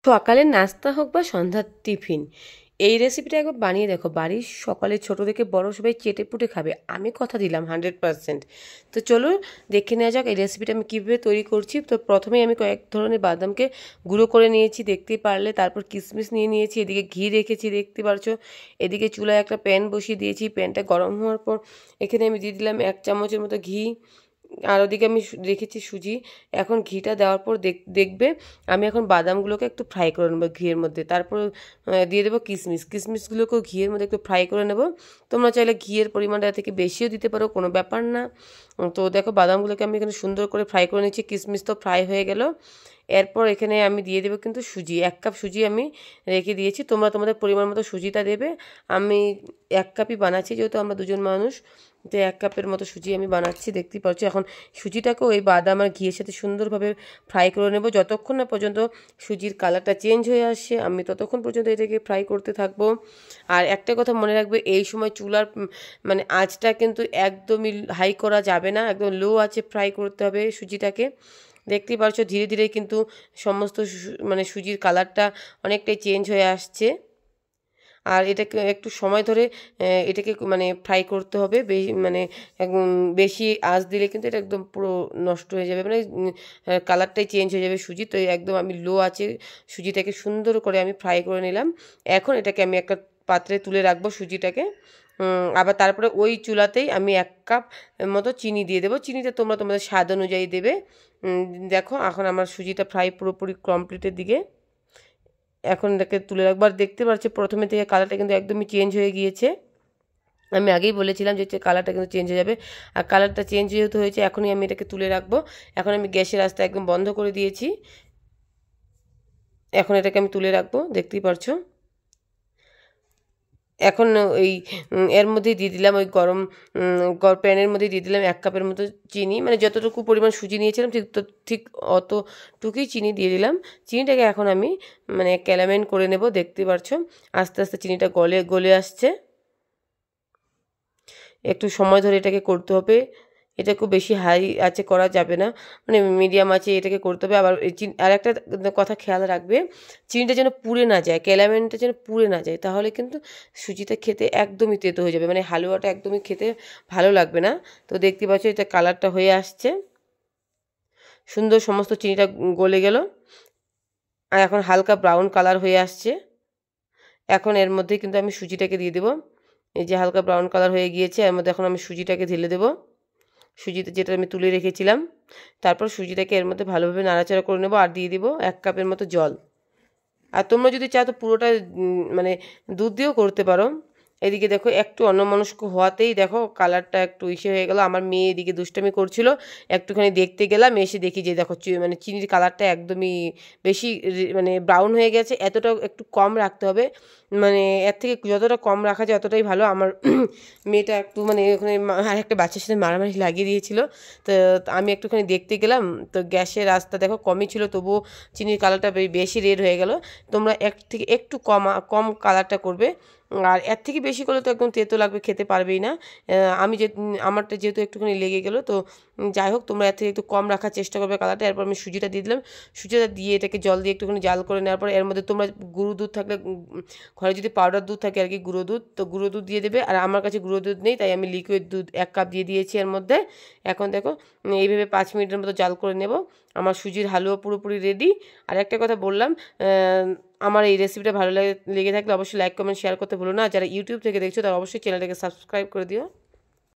সকালের নাস্তা হোক বা সন্ধ্যার টিফিন, এই রেসিপিটা একবার বানিয়ে দেখো। বাড়ির সকালে ছোট থেকে বড় সবাই চেটে পুটে খাবে, আমি কথা দিলাম 100%। তো চলো দেখে নেওয়া যাক এই রেসিপিটা আমি কীভাবে তৈরি করছি। তো প্রথমেই আমি কয়েক ধরনের বাদামকে গুঁড়ো করে নিয়েছি, দেখতেই পারলে। তারপর কিশমিশ নিয়ে নিয়েছি, এদিকে ঘি রেখেছি দেখতে পারছো। এদিকে চুলায় একটা প্যান বসিয়ে দিয়েছি, প্যানটা গরম হওয়ার পর এখানে আমি দিয়ে দিলাম 1 চামচের মতো ঘি। আর ওদিকে আমি রেখেছি সুজি। এখন ঘিটা দেওয়ার পর দেখবে আমি এখন বাদামগুলোকে একটু ফ্রাই করে নেবো ঘিয়ের মধ্যে। তারপর দিয়ে দেবো কিশমিশগুলোকেও ঘিয়ের মধ্যে একটু ফ্রাই করে নেব। তোমরা চাইলে ঘিয়ের পরিমাণটা থেকে বেশিও দিতে পারো, কোনো ব্যাপার না। তো দেখো বাদামগুলোকে আমি এখানে সুন্দর করে ফ্রাই করে নিচ্ছি, কিশমিশ তো ফ্রাই হয়ে গেল। এরপর এখানে আমি দিয়ে দেবো কিন্তু সুজি, 1 কাপ সুজি আমি রেখে দিয়েছি। তোমরা তোমাদের পরিমাণ মতো সুজিটা দেবে। আমি 1 কাপই বানাচ্ছি, যেহেতু আমরা দুজন মানুষ, তো 1 কাপের মতো সুজি আমি বানাচ্ছি দেখতেই পাচ্ছ। এখন সুজিটাকেও ওই বাদাম আর ঘিয়ের সাথে সুন্দরভাবে ফ্রাই করে নেব। যতক্ষণ না পর্যন্ত সুজির কালারটা চেঞ্জ হয়ে আসছে আমি ততক্ষণ পর্যন্ত এটাকে ফ্রাই করতে থাকবো। আর একটা কথা মনে রাখবে, এই সময় চুলার মানে আঁচটা কিন্তু একদমই হাই করা যাবে না, একদম লো আঁচে ফ্রাই করতে হবে সুজিটাকে। দেখতেই পাচ্ছ ধীরে ধীরে কিন্তু সমস্ত মানে সুজির কালারটা অনেকটাই চেঞ্জ হয়ে আসছে। আর এটাকে একটু সময় ধরে এটাকে মানে ফ্রাই করতে হবে। মানে বেশি আঁচ দিলে কিন্তু এটা একদম পুরো নষ্ট হয়ে যাবে, মানে কালারটাই চেঞ্জ হয়ে যাবে সুজি। তো একদম আমি লো আছে সুজিটাকে সুন্দর করে আমি ফ্রাই করে নিলাম। এখন এটাকে আমি একটা পাত্রে তুলে রাখবো সুজিটাকে। আবার তারপরে ওই চুলাতেই আমি 1 কাপ মতো চিনি দিয়ে দেবো। চিনিটা তোমরা তোমাদের স্বাদ অনুযায়ী দেবে। দেখো এখন আমার সুজিটা ফ্রাই পুরোপুরি কমপ্লিটের দিকে। এখন এটাকে তুলে রাখবো। আর দেখতে পাচ্ছি প্রথমে থেকে কালারটা কিন্তু একদমই চেঞ্জ হয়ে গিয়েছে। আমি আগেই বলেছিলাম যে কালারটা কিন্তু চেঞ্জ হয়ে যাবে। আর কালারটা চেঞ্জ যেহেতু হয়েছে এখনই আমি এটাকে তুলে রাখবো। এখন আমি গ্যাসের আঁচটা একদম বন্ধ করে দিয়েছি। এখন এটাকে আমি তুলে রাখবো, দেখতেই পারছো। এখন ওই এর মধ্যেই দিয়ে দিলাম ওই গরম প্যানের মধ্যে দিয়ে দিলাম 1 কাপের মতো চিনি, মানে যতটুকু পরিমাণ সুজি নিয়েছিলাম ঠিক অতটুকুই চিনি দিয়ে দিলাম। চিনিটাকে এখন আমি মানে ক্যারামেল করে নেব, দেখতে পাচ্ছ আস্তে আস্তে চিনিটা গলে আসছে। একটু সময় ধরে এটাকে করতে হবে, এটা খুব বেশি হাই আঁচে করা যাবে না, মানে মিডিয়াম আঁচে এটাকে করতে হবে। আবার আর একটা কথা খেয়াল রাখবে, চিনিটা যেন পুড়ে না যায়, ক্যারামেলটা যেন পুড়ে না যায়, তাহলে কিন্তু সুজিটা খেতে একদমই তেতো হয়ে যাবে, মানে হালুয়াটা একদমই খেতে ভালো লাগবে না। তো দেখতে পাচ্ছ এটা কালারটা হয়ে আসছে সুন্দর, সমস্ত চিনিটা গলে গেল। আর এখন হালকা ব্রাউন কালার হয়ে আসছে। এখন এর মধ্যে কিন্তু আমি সুজিটাকে দিয়ে দেবো। এই যে হালকা ব্রাউন কালার হয়ে গিয়েছে, এর মধ্যে এখন আমি সুজিটাকে ঢেলে দেবো, সুজিতে যেটা আমি তুলে রেখেছিলাম। তারপর সুজিটাকে এর মধ্যে ভালোভাবে নাড়াচাড়া করে নেব। আর দিয়ে দিব 1 কাপের মতো জল। আর তোমরা যদি চাও তো পুরোটা মানে দুধ দিয়েও করতে পারো। এদিকে দেখো একটু অন্যমনস্ক হওয়াতেই দেখো কালারটা একটু ইসে হয়ে গেল। আমার মেয়ে এদিকে দুষ্টামি করছিল, একটুখানি দেখতে গেলাম, এসে দেখি যে দেখো মানে চিনির কালারটা একদমই বেশি মানে ব্রাউন হয়ে গেছে। এতটা একটু কম রাখতে হবে, মানে এর থেকে যতটা কম রাখা যায় ততটাই ভালো। আমার মেয়েটা একটু মানে ওখানে আর একটা বাচ্চার সাথে মারামারি লাগিয়ে দিয়েছিল। তো আমি একটুখানি দেখতে গেলাম, তো গ্যাসের আঁচটা দেখো কমই ছিল, তবুও চিনির কালারটা বেশি রেড হয়ে গেল। তোমরা থেকে একটু কম কালারটা করবে। আর এর থেকে বেশি করলে তো একদম তেতো লাগবে, খেতে পারবেই না। আমি আমারটা যেহেতু একটুখানি লেগে গেলো, তো যাই হোক তোমরা এর থেকে একটু কম রাখার চেষ্টা করবে কালারটা। এরপর আমি সুজিটা দিয়ে দিলাম, সুজিটা দিয়ে এটাকে জল দিয়ে একটুখানি জাল করে নেওয়ার পর এর মধ্যে তোমরা গুঁড়ো দুধ থাকলে, ঘরে যদি পাউডার দুধ থাকে আর কি, গুঁড়ো দুধ, তো গুঁড়ো দুধ দিয়ে দেবে। আর আমার কাছে গুঁড়ো দুধ নেই, তাই আমি লিকুইড দুধ 1 কাপ দিয়ে দিয়েছি এর মধ্যে। এখন দেখো এইভাবে 5 মিনিটের মতো জাল করে নেব। আমার সুজির হালুয়া পুরোপুরি রেডি। আর একটা কথা বললাম, আমার এই রেসিপিটা ভালো লেগে থাকলে অবশ্যই লাইক কমেন্ট শেয়ার করতে ভুলো না। যারা ইউটিউব থেকে দেখছো তারা অবশ্যই চ্যানেলটাকে সাবস্ক্রাইব করে দিও।